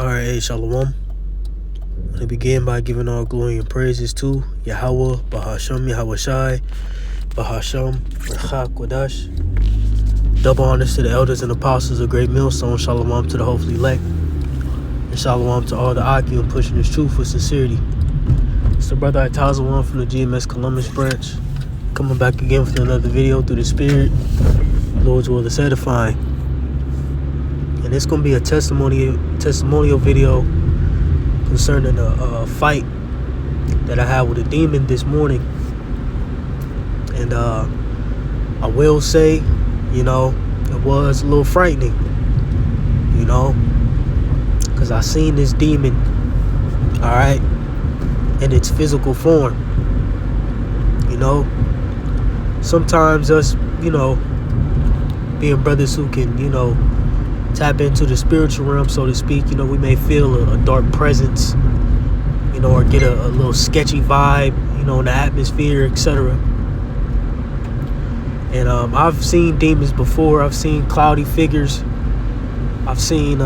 Alright, hey, Shalom. I'm going to begin by giving all glory and praises to Yahweh, Bahasham, Yahweh Shai, Bahasham, Rechak, Wadash. Double honors to the elders and apostles of Great Millstone. Shalom to the hopefully elect. And Shalom to all the Akim pushing this truth with sincerity. It's the brother Itazawan from the GMS Columbus branch. Coming back again with another video through the Spirit. Lord's will is edifying. And it's going to be a testimonial video concerning a fight that I had with a demon this morning. And I will say, it was a little frightening, because I seen this demon, all right, in its physical form. Sometimes us, being brothers who can, tap into the spiritual realm, so to speak, we may feel a dark presence, or get a little sketchy vibe, in the atmosphere, etc. And I've seen demons before. I've seen cloudy figures. I've seen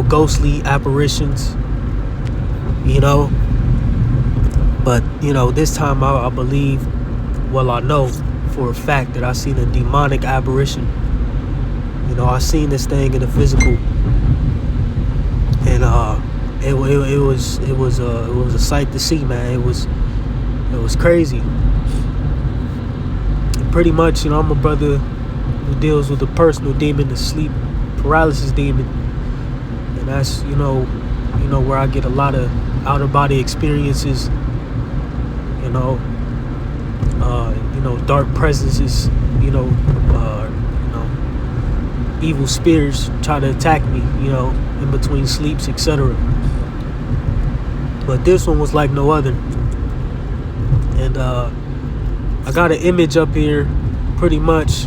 ghostly apparitions, but this time I believe, I know for a fact that I seen a demonic apparition. I seen this thing in the physical, and it was a sight to see, man. It was crazy. And pretty much, I'm a brother who deals with a personal demon, the sleep paralysis demon, and that's where I get a lot of outer body experiences. Dark presences, evil spirits try to attack me, in between sleeps, etc. But this one was like no other. And I got an image up here, pretty much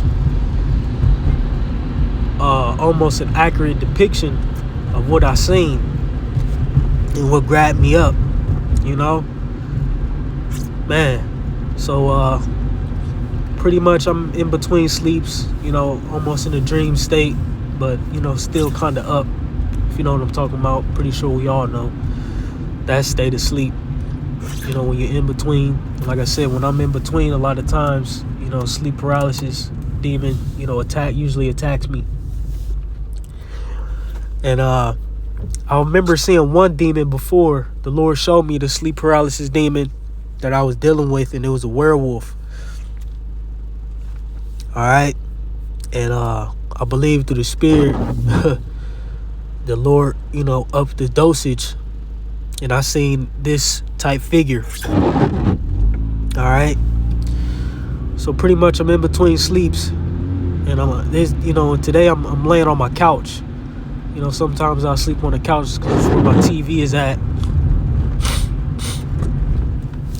almost an accurate depiction of what I seen and what grabbed me up, man. So pretty much I'm in between sleeps, almost in a dream state, but still kind of up, if you know what I'm talking about. Pretty sure we all know that state of sleep, when you're in between. Like I said, when I'm in between, a lot of times, sleep paralysis demon, usually attacks me. And I remember seeing one demon before. The Lord showed me the sleep paralysis demon that I was dealing with, and it was a werewolf. All right. And I believe through the Spirit, the Lord, upped the dosage, and I seen this type figure. All right. So pretty much I'm in between sleeps, and today I'm laying on my couch. Sometimes I sleep on the couch because that's where my TV is at.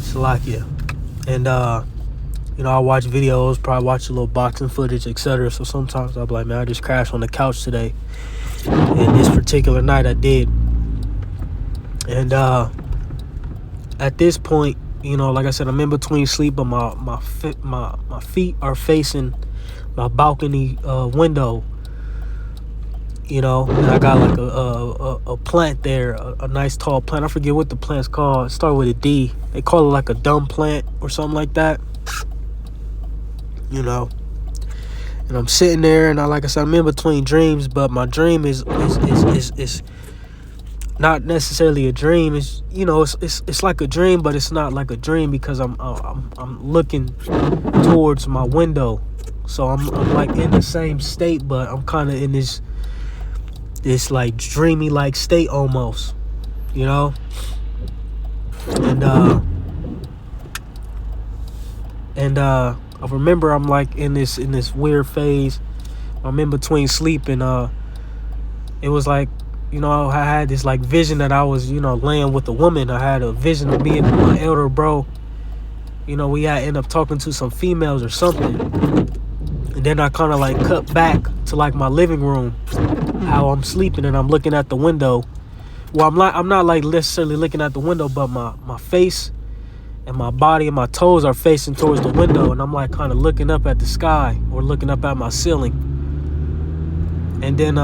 Salakia. And I watch videos, probably watch a little boxing footage, etc. So sometimes I'll be like, man, I just crashed on the couch today. And this particular night I did. And at this point, like I said, I'm in between sleep, but my feet are facing my balcony window. And I got like a plant there, a nice tall plant. I forget what the plant's called. It started with a D. They call it like a dumb plant or something like that. And I'm sitting there, and like I said, I'm in between dreams, but my dream is not necessarily a dream. It's it's like a dream, but it's not like a dream because I'm looking towards my window, so I'm like in the same state, but I'm kind of in this like dreamy like state almost, and I remember I'm like in this weird phase. I'm in between sleep, and it was like, I had this like vision that I was, laying with a woman. I had a vision of me and my elder bro. We had end up talking to some females or something. And then I kind of like cut back to like my living room, how I'm sleeping, and I'm looking at the window. Well, I'm not like necessarily looking at the window, but my face and my body and my toes are facing towards the window, and I'm like kind of looking up at the sky or looking up at my ceiling. And then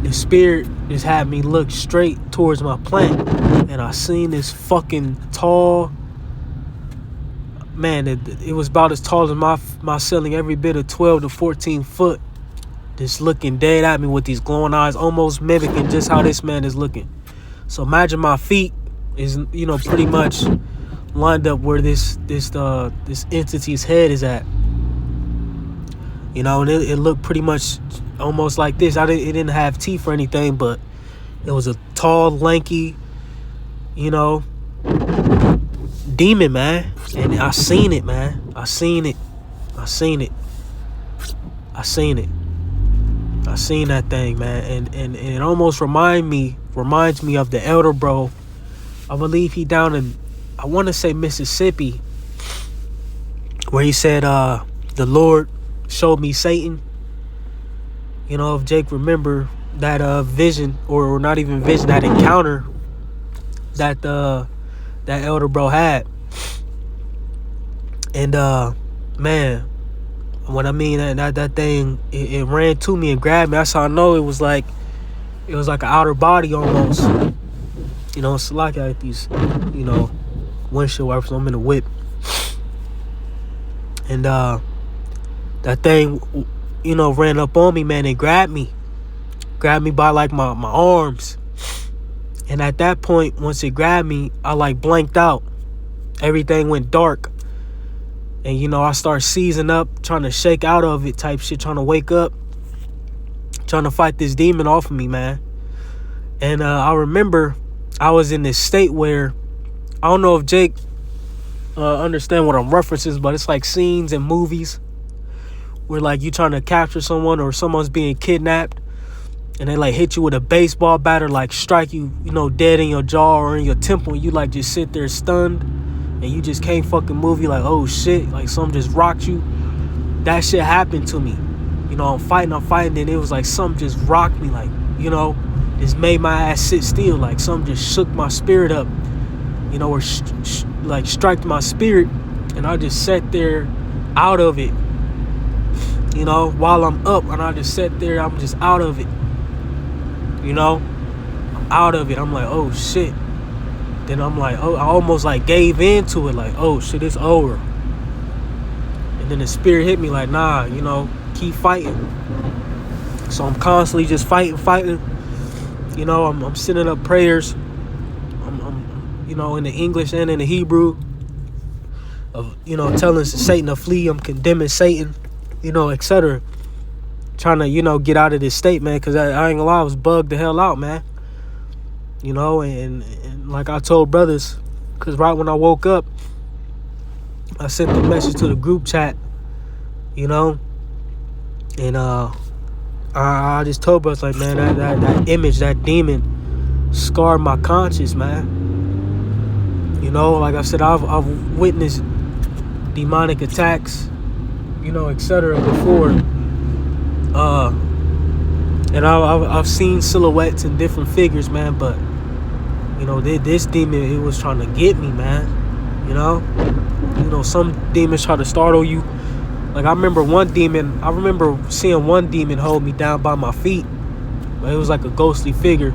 the spirit just had me look straight towards my plant, and I seen this fucking tall man. It was about as tall as my ceiling, every bit of 12 to 14 foot, just looking dead at me with these glowing eyes, almost mimicking just how this man is looking. So imagine my feet is, you know, pretty much lined up where this entity's head is at. You know, and it looked pretty much almost like this. It didn't have teeth or anything, but it was a tall, lanky, you know, demon, man. And I seen it, man. I seen it. I seen that thing, man. And it almost reminds me of the elder bro. I believe he down in, I want to say Mississippi, where he said, the Lord showed me Satan. You know, if Jake remember that vision, or not even vision, that encounter that that elder bro had. And man, when I mean that thing, it ran to me and grabbed me. That's how I know it was like an outer body almost. You know, it's like I had these, you know, windshield wipers. I'm in a whip, and that thing, you know, ran up on me, man, and grabbed me by like my arms. And at that point, once it grabbed me, I like blanked out. Everything went dark. And, you know, I start seizing up, trying to shake out of it type shit, trying to wake up, trying to fight this demon off of me, man. And I remember I was in this state where, I don't know if Jake understand what I'm referencing, but it's like scenes in movies where like you trying to capture someone, or someone's being kidnapped, and they like hit you with a baseball bat, or like strike you, you know, dead in your jaw or in your temple, and you like just sit there stunned, and you just can't fucking move. You like, oh shit, like something just rocked you. That shit happened to me. You know, I'm fighting, and it was like something just rocked me, like, you know, just made my ass sit still, like something just shook my spirit up, you know, or like striked my spirit, and I just sat there out of it, you know, while I'm up, and I just sat there, I'm just out of it, you know, I'm out of it. I'm like, oh shit. Then I'm like, oh, I almost like gave into it, like, oh shit, it's over. And then the spirit hit me like, nah, you know, keep fighting. So I'm constantly just fighting. You know, I'm sending up prayers. I'm you know, in the English and in the Hebrew, of, you know, telling Satan to flee. I'm condemning Satan, you know, etc. Trying to, you know, get out of this state, man, because I ain't gonna lie, I was bugged the hell out, man. You know, and like I told brothers, because right when I woke up, I sent the message to the group chat, you know, and I just told brothers, like, man, that image, that demon scarred my conscience, man. You know, like I said, I've witnessed demonic attacks, you know, etc. before, and I've seen silhouettes and different figures, man, but, you know, this demon, it was trying to get me, man. You know, some demons try to startle you. Like I remember seeing one demon hold me down by my feet, but it was like a ghostly figure,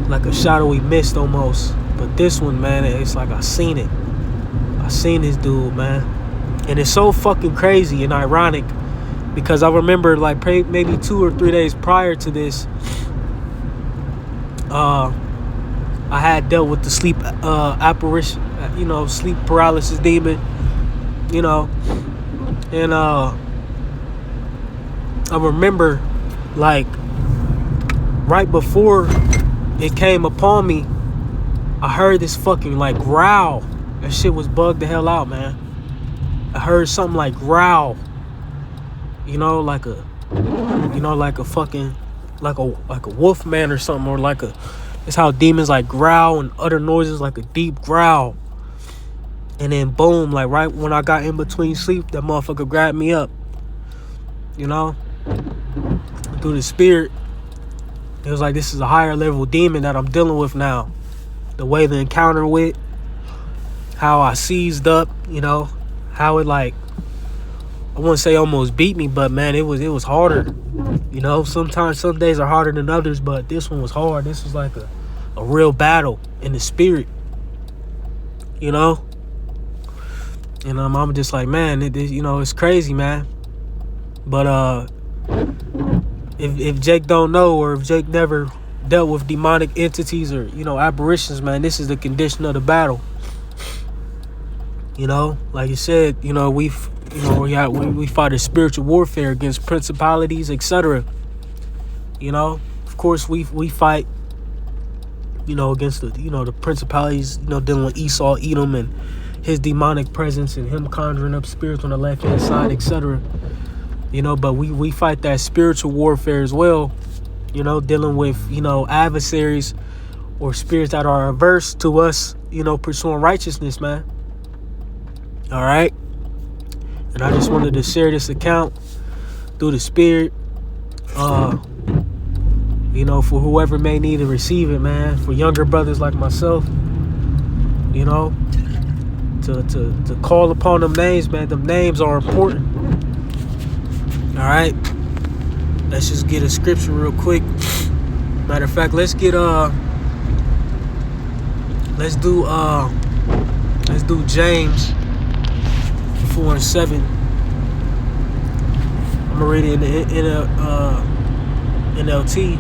like a shadowy mist almost. But this one, man, it's like I seen this dude, man. And it's so fucking crazy and ironic, because I remember like maybe 2 or 3 days prior to this, I had dealt with the sleep apparition, you know, sleep paralysis demon, you know, and I remember like right before it came upon me, I heard this fucking like growl. That shit was bugged the hell out, man. I heard something like growl, you know, like a fucking like a wolf man or something, or like it's how demons like growl and utter noises, like a deep growl. And then boom, like right when I got in between sleep, that motherfucker grabbed me up, you know, through the spirit. It was like, this is a higher level demon that I'm dealing with now. The way the encounter went, how I seized up, you know, how it like I wouldn't say almost beat me, but man, it was harder. You know, sometimes some days are harder than others, but this one was hard. This was like a real battle in the spirit. You know? And I'm just like, man, it's crazy, man. But if Jake don't know, or if Jake never dealt with demonic entities or, apparitions, man, this is the condition of the battle. You know, like you said, we fight a spiritual warfare against principalities, etc. You know, of course we fight, against the principalities, dealing with Esau, Edom, and his demonic presence, and him conjuring up spirits on the left hand side, etc. But we fight that spiritual warfare as well, dealing with, adversaries or spirits that are averse to us, pursuing righteousness, man. All right. And I just wanted to share this account through the spirit, for whoever may need to receive it, man. For younger brothers like myself, to call upon them names, man. Them names are important. All right. Let's just get a scripture real quick. Matter of fact, let's do James 4:7. I'm gonna read it in a NLT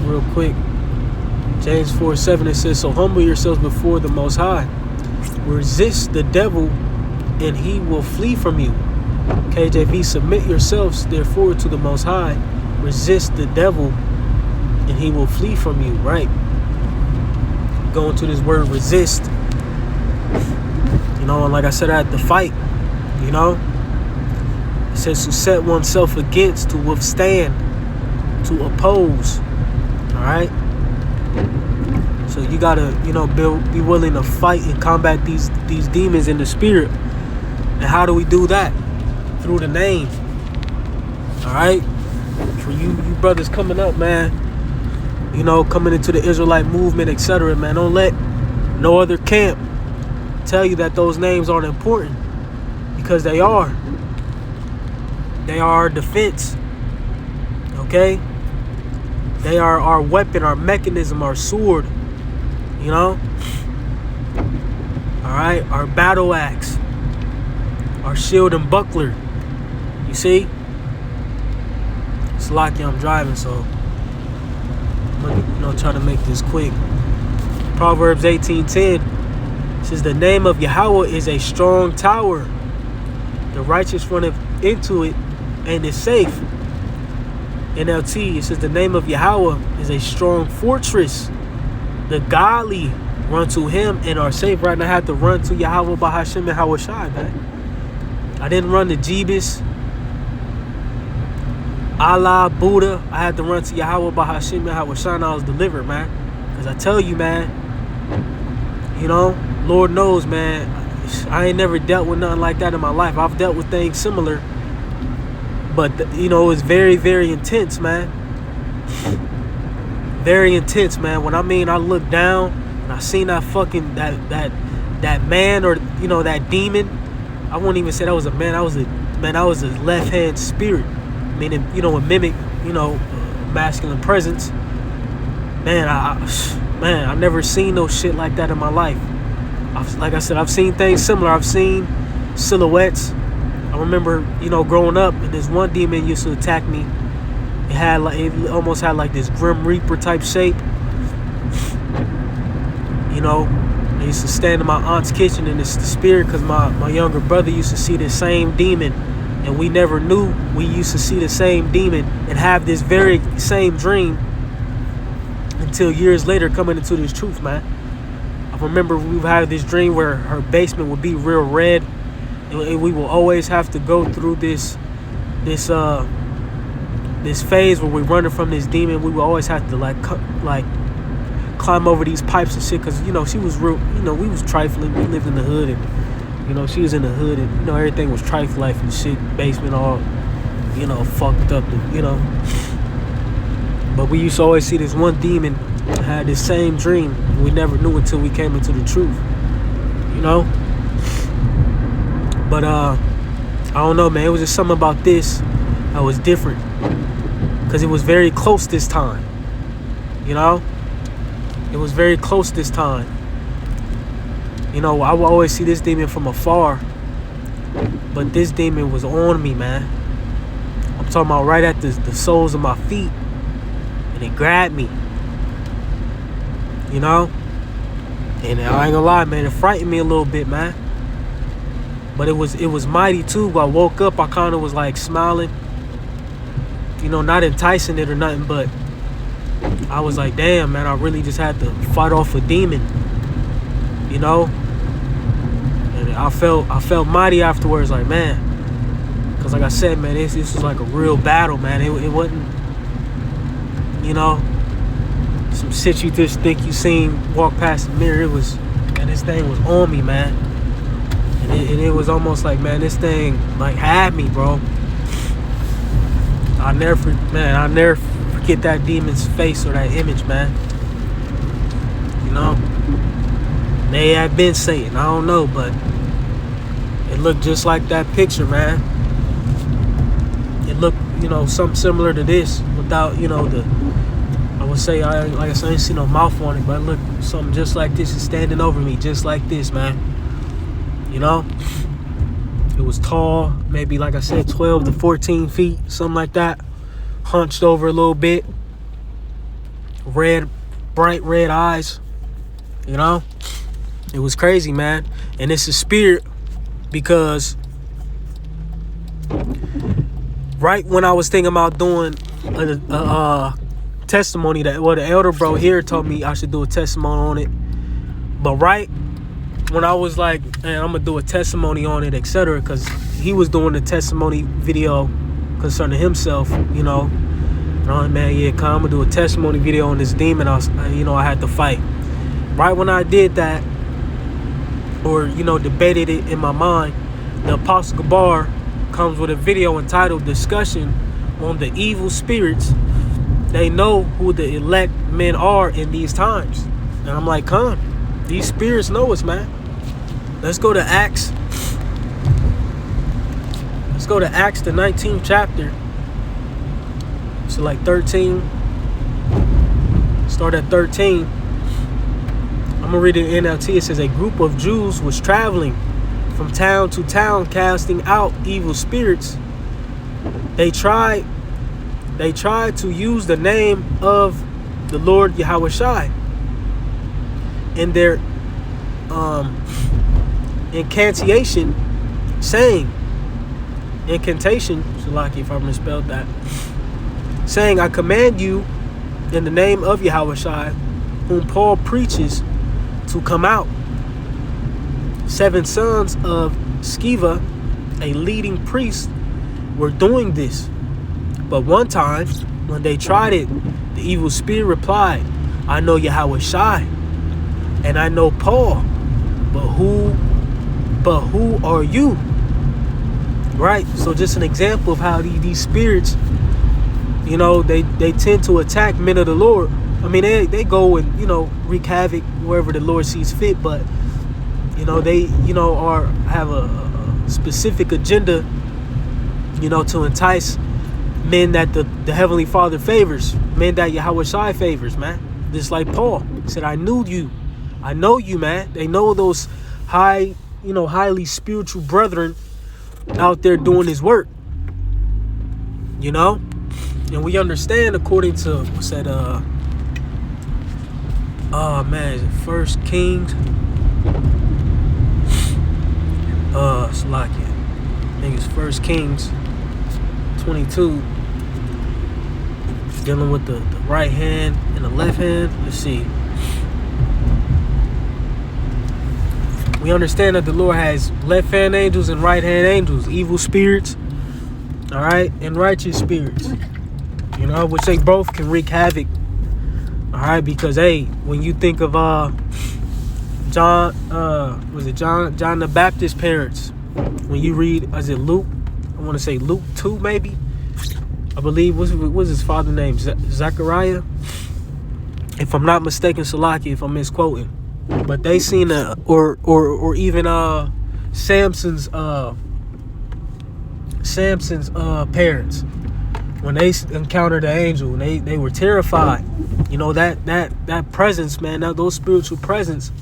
real quick. James 4:7, it says, "So humble yourselves before the Most High. Resist the devil, and he will flee from you." KJV, "Submit yourselves therefore to the Most High. Resist the devil, and he will flee from you." Right? Going to this word resist. And like I said, I had to fight. It says to set oneself against, to withstand, to oppose. All right. So you gotta, be willing to fight and combat these demons in the spirit. And how do we do that? Through the name. All right. For you brothers coming up, man. Coming into the Israelite movement, etc. Man, don't let no other camp tell you that those names aren't important, because they are. They are our defense. Okay? They are our weapon, our mechanism, our sword. Alright? Our battle axe. Our shield and buckler. You see? It's lucky I'm driving, so I'm gonna try to make this quick. Proverbs 18:10 says, "The name of Yahweh is a strong tower. The righteous run into it and is safe." NLT, it says, "The name of Yahweh is a strong fortress. The godly run to him and are safe." Right now, I had to run to Yahweh Bahashim and Hawashai, man. I didn't run to Jebus, Allah, Buddha. I had to run to Yahweh Bahashim and Hawashai, and I was delivered, man. Because I tell you, man, Lord knows, man, I ain't never dealt with nothing like that in my life. I've dealt with things similar, but it was very, very intense, man. Very intense, man. When I looked down and I seen that fucking that man, or that demon. I won't even say that was a man. I was a left hand spirit, meaning a mimic, masculine presence. Man, I never seen no shit like that in my life. Like I said, I've seen things similar. I've seen silhouettes. I remember, growing up, and this one demon used to attack me. It almost had like this Grim Reaper type shape. I used to stand in my aunt's kitchen, and it's the spirit, because my younger brother used to see the same demon, and we never knew we used to see the same demon and have this very same dream until years later coming into this truth, man. I remember we had this dream where her basement would be real red, and we will always have to go through this phase where we're running from this demon. We will always have to like climb over these pipes and shit, because she was real. We was trifling. We lived in the hood, and she was in the hood, and everything was trifle life and shit. Basement all fucked up, and But we used to always see this one demon had this same dream. We never knew until we came into the truth. But I don't know, man. It was just something about this that was different, because it was very close this time. You know, it was very close this time. You know, I would always see this demon from afar, but this demon was on me, man. I'm talking about right at the soles of my feet, and it grabbed me. You know, and I ain't gonna lie, man, it frightened me a little bit, man. But it was mighty too. When I woke up, I kind of was like smiling, you know, not enticing it or nothing, but I was like, damn, man, I really just had to fight off a demon, you know. And I felt mighty afterwards, like, man, because like I said, man, this was like a real battle, man. It wasn't, you know, some shit you just think you seen walk past the mirror. It was, man, this thing was on me, man. And it was almost like, man, this thing like had me, bro. I'll never forget that demon's face or that image, man. You know, may have been Satan, I don't know, but it looked just like that picture, man. It looked, you know, something similar to this, without, you know, I would say, like I said, I ain't see no mouth on it, but it looked something just like this is standing over me, just like this, man. You know, it was tall, maybe, like I said, 12 to 14 feet, something like that. Hunched over a little bit. Bright red eyes. You know, it was crazy, man. And it's a spirit, because right when I was thinking about doing a testimony, that, well, the elder bro here told me I should do a testimony on it. But right when I was like, man, I'm gonna do a testimony on it, etc., because he was doing the testimony video concerning himself, you know. And I'm like, man, yeah, I'm gonna do a testimony video on this demon. I had to fight. Right when I did that, or, you know, debated it in my mind, the Apostle Gabar comes with a video entitled "Discussion on the Evil Spirits They Know Who the Elect Men Are in These Times." And I'm like, these spirits know us, man. Let's go to Acts. Let's go to Acts, the 19th chapter. So like 13. Start at 13. I'm going to read it in NLT. It says, a group of Jews was traveling from town to town casting out evil spirits. They tried to use the name of the Lord Yahushua in their incantation, Shalaki, if I misspelled that, saying, I command you in the name of Yahushua, whom Paul preaches, to come out. 7 sons of Sceva, a leading priest, were doing this. But one time, when they tried it, the evil spirit replied, I know Yahushua, and I know Paul, but who are you? Right? So just an example of how these spirits, you know, they tend to attack men of the Lord. I mean, they go and, you know, wreak havoc wherever the Lord sees fit, but, you know, they, you know, have a specific agenda, you know, to entice men that the Heavenly Father favors, men that Yahushua favors, man. Just like Paul said, I know you, man. They know those highly spiritual brethren out there doing his work, you know. And we understand, according to what's that, is it 1 Kings? Slakia. I think it's 1 Kings 22. Dealing with the right hand and the left hand. Let's see. We understand that the Lord has left hand angels and right hand angels, evil spirits, all right, and righteous spirits, you know, which they both can wreak havoc, all right, because, hey, when you think of John the Baptist's parents, when you read, is it Luke? I want to say Luke 2, maybe. I believe, what's his father's name? Zechariah? If I'm not mistaken, Salaki, if I'm misquoting. But they seen or even Samson's parents, when they encountered the angel, and they were terrified. You know, that presence, man, those spiritual presence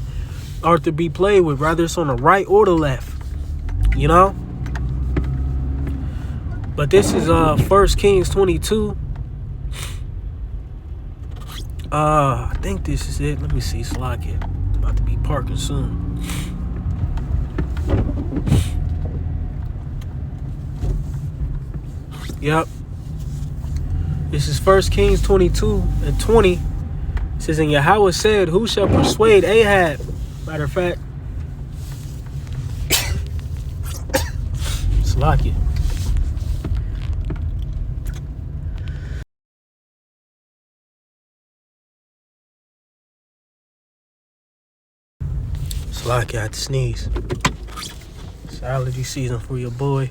are to be played with, whether it's on the right or the left. You know? But this is 1 Kings 22. I think this is it. Let me see. Slack it. About to be parking soon. Yep. This is 1 Kings 22 and 20. It says, and Yahweh said, who shall persuade Ahab? Matter of fact, slack it. Slack it, I had to sneeze. It's allergy season for your boy.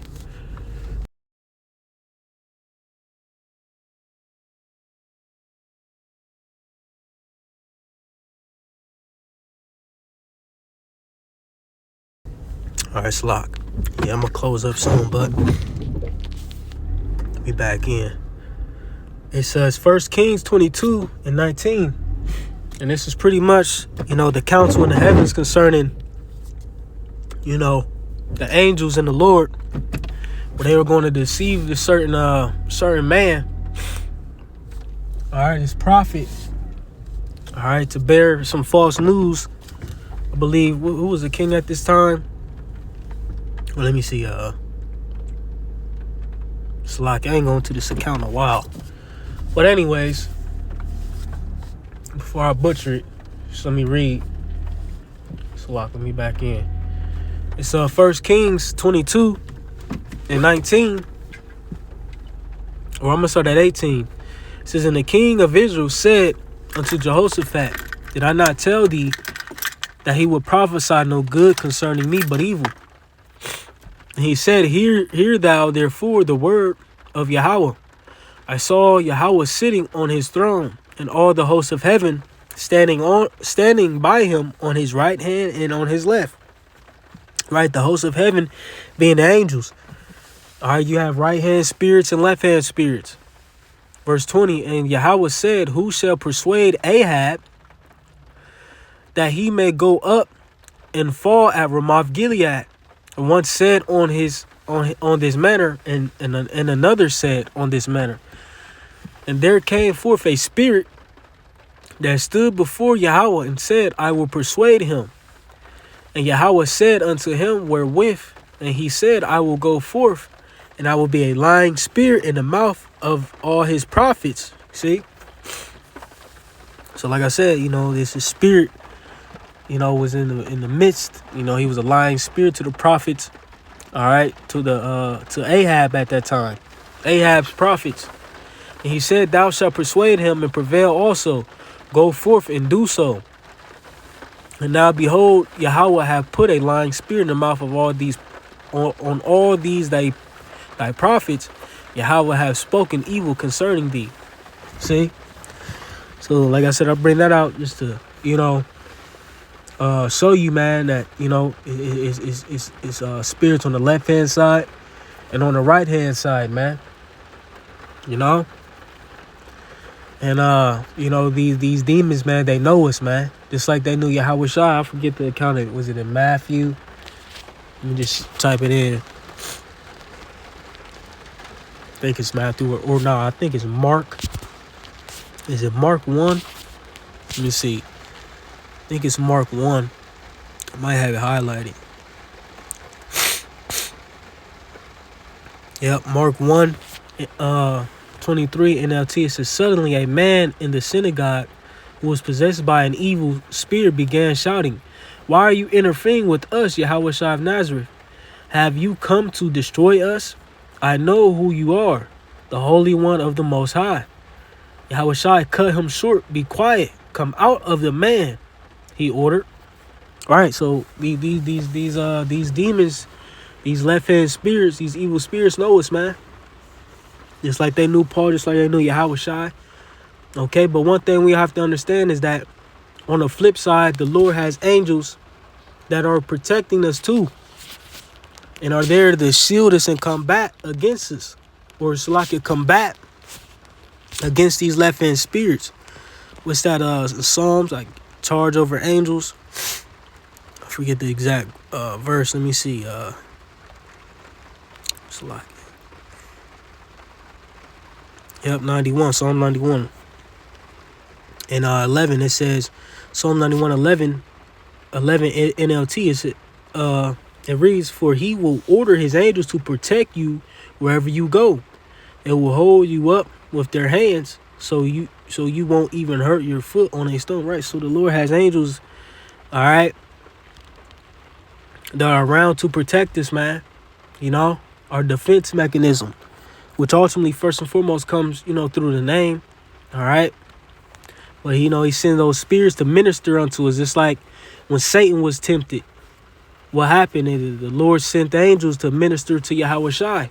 Alright, Slock. Yeah, I'm gonna close up soon, but be back in. It says 1 Kings 22 and 19. And this is pretty much, you know, the counsel in the heavens concerning, you know, the angels and the Lord, where they were going to deceive this certain man. Alright, this prophet. Alright, to bear some false news. I believe, who was the king at this time? Well, let me see. Slack, I ain't going to this account in a while. But anyways, before I butcher it, just let me read. Slack, let me back in. It's 1 Kings 22 and 19. Or I'm gonna start at 18. It says, and the king of Israel said unto Jehoshaphat, did I not tell thee that he would prophesy no good concerning me, but evil? And he said, hear thou therefore the word of Yahweh. I saw Yahweh sitting on his throne, and all the hosts of heaven standing by him on his right hand and on his left. Right, the hosts of heaven being the angels. All right, you have right hand spirits and left hand spirits. Verse 20, and Yahweh said, who shall persuade Ahab that he may go up and fall at Ramoth Gilead? And one said on this manner, and another said on this manner. And there came forth a spirit that stood before Yahweh and said, I will persuade him. And Yahweh said unto him, wherewith? And he said, I will go forth, and I will be a lying spirit in the mouth of all his prophets. See? So like I said, you know, this is spirit, you know, was in the midst. You know, he was a lying spirit to the prophets. All right, to Ahab at that time, Ahab's prophets. And he said, thou shalt persuade him and prevail also. Go forth and do so. And now behold, Yahweh hath put a lying spirit in the mouth of all these, on all these thy prophets. Yahweh hath spoken evil concerning thee. See? So like I said, I bring that out just to, you know, show you, man, that, you know, it's spirits on the left hand side and on the right hand side, man. You know? And you know, these demons, man, they know us, man. Just like they knew Yahweh Shai. I forget the account. Was it in Matthew? Let me just type it in. I think it's Matthew or no, I think it's Mark. Is it Mark 1? Let me see. I think it's Mark 1. I might have it highlighted. Yep, Mark 1, 23 NLT. It says, suddenly a man in the synagogue who was possessed by an evil spirit began shouting, why are you interfering with us, Yahweh Shai of Nazareth? Have you come to destroy us? I know who you are, the Holy One of the Most High. Yahweh Shai cut him short. Be quiet. Come out of the man, he ordered. All right, so these demons, these left-hand spirits, these evil spirits know us, man. Just like they knew Paul, just like they knew Yahweh Shai. Okay, but one thing we have to understand is that on the flip side, the Lord has angels that are protecting us too. and are there to shield us and combat against us, or it's like a combat against these left-hand spirits. What's that? Psalms, like charge over angels. I forget the exact verse. Let me see. It's like, yep, 91. Psalm 91. And 11, it says, Psalm 91, 11 NLT, it reads, for he will order his angels to protect you wherever you go. It will hold you up with their hands, so you won't even hurt your foot on a stone, right? So the Lord has angels, all right, that are around to protect us, man. You know, our defense mechanism, which ultimately, first and foremost, comes, through the name, all right? But, he sent those spirits to minister unto us. It's like when Satan was tempted, what happened? The Lord sent angels to minister to Yahweh Shai,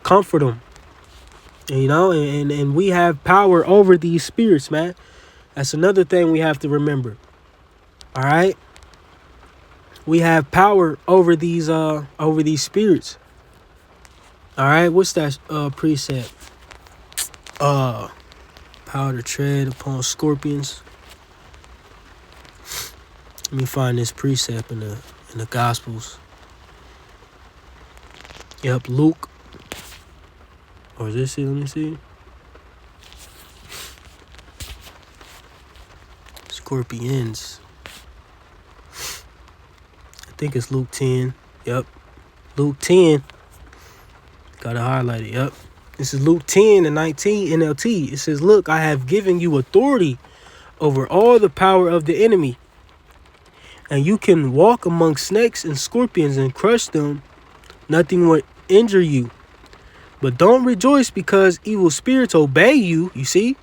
comfort them. And we have power over these spirits, man. That's another thing we have to remember. All right? We have power over these spirits. All right? What's that precept? Power to tread upon scorpions. Let me find this precept in the Gospels. Yep, Luke. Or is this it? Let me see. Scorpions. I think it's Luke 10. Yep. Luke 10. Gotta highlight it. Yep. This is Luke 10 and 19 NLT. It says, look, I have given you authority over all the power of the enemy. And you can walk among snakes and scorpions and crush them. Nothing will injure you. But don't rejoice because evil spirits obey you. You see?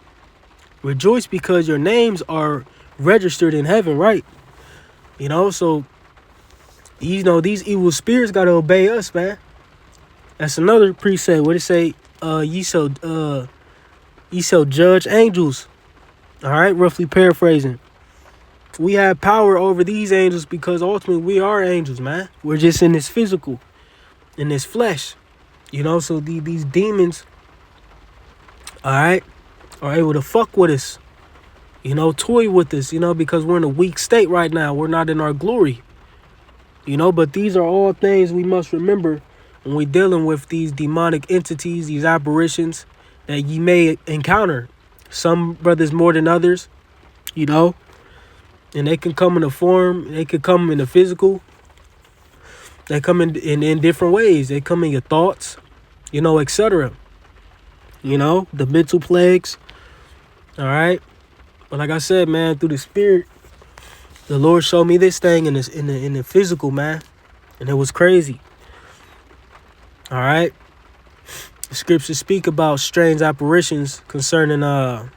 Rejoice because your names are registered in heaven, right? So, these evil spirits got to obey us, man. That's another precept. What it say? Ye shall judge angels. All right, roughly paraphrasing. We have power over these angels because ultimately we are angels, man. We're just in this physical, in this flesh. So these demons, all right, are able to fuck with us, toy with us, because we're in a weak state right now. We're not in our glory, but these are all things we must remember when we're dealing with these demonic entities, these apparitions that you may encounter. Some brothers more than others, and they can come in a form, they could come in the physical. They come in different ways. They come in your thoughts, etc. The mental plagues. All right. But like I said, man, through the spirit, the Lord showed me this thing in the physical, man. And it was crazy. All right. The scriptures speak about strange apparitions concerning, in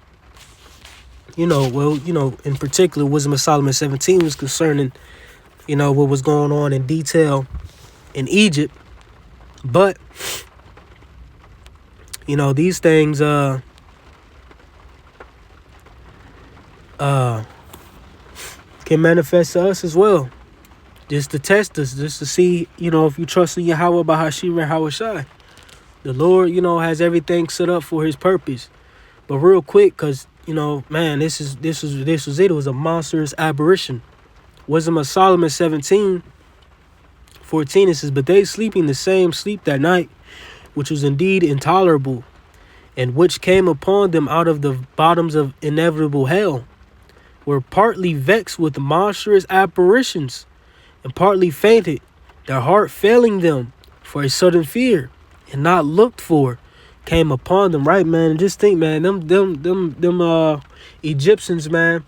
particular, Wisdom of Solomon 17 was concerning, what was going on in detail in Egypt. But, these things can manifest to us as well. Just to test us, just to see, if you trust in Yahweh Bahashim and Hawashai. The Lord, has everything set up for his purpose. But real quick, because, man, this was it. It was a monstrous apparition. Wisdom of Solomon 17:14, it says, but they sleeping the same sleep that night, which was indeed intolerable, and which came upon them out of the bottoms of inevitable hell, were partly vexed with monstrous apparitions, and partly fainted, their heart failing them for a sudden fear, and not looked for, came upon them. Right, man? And just think, man, them Egyptians, man,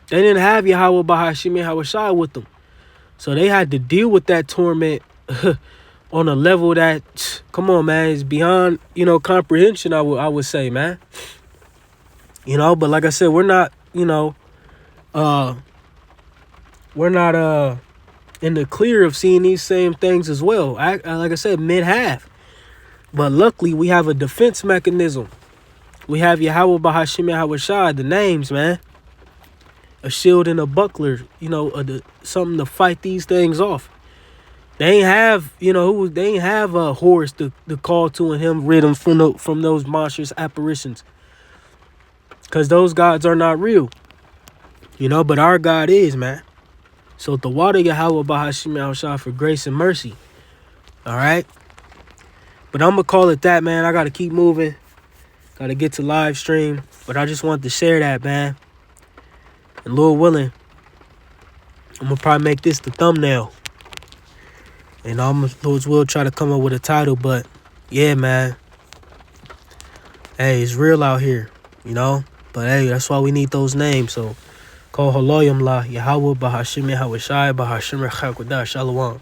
they didn't have Yahweh Bahashim and Hawashai with them. So they had to deal with that torment on a level that, come on, man, is beyond, comprehension, I would say, man. But like I said, we're not in the clear of seeing these same things as well. Like I said, men have. But luckily, we have a defense mechanism. We have Yahweh Bahashim and Hawashai, the names, man. A shield and a buckler, something to fight these things off. They ain't have, they ain't have a Horus to call to and him rid them from those monstrous apparitions. Because those gods are not real. But our God is, man. So the water Yahweh Bahashim Yahushua for grace and mercy. All right? But I'm going to call it that, man. I got to keep moving. Got to get to live stream. But I just wanted to share that, man. And Lord willing, I'm going to probably make this the thumbnail. And I'm, Lord's will, try to come up with a title. But, yeah, man. Hey, it's real out here, But, hey, that's why we need those names. So, call Haloyam La, Yahweh, Bahashim, Yahweh Shai, Bahashim, Rechakwada, Shalom.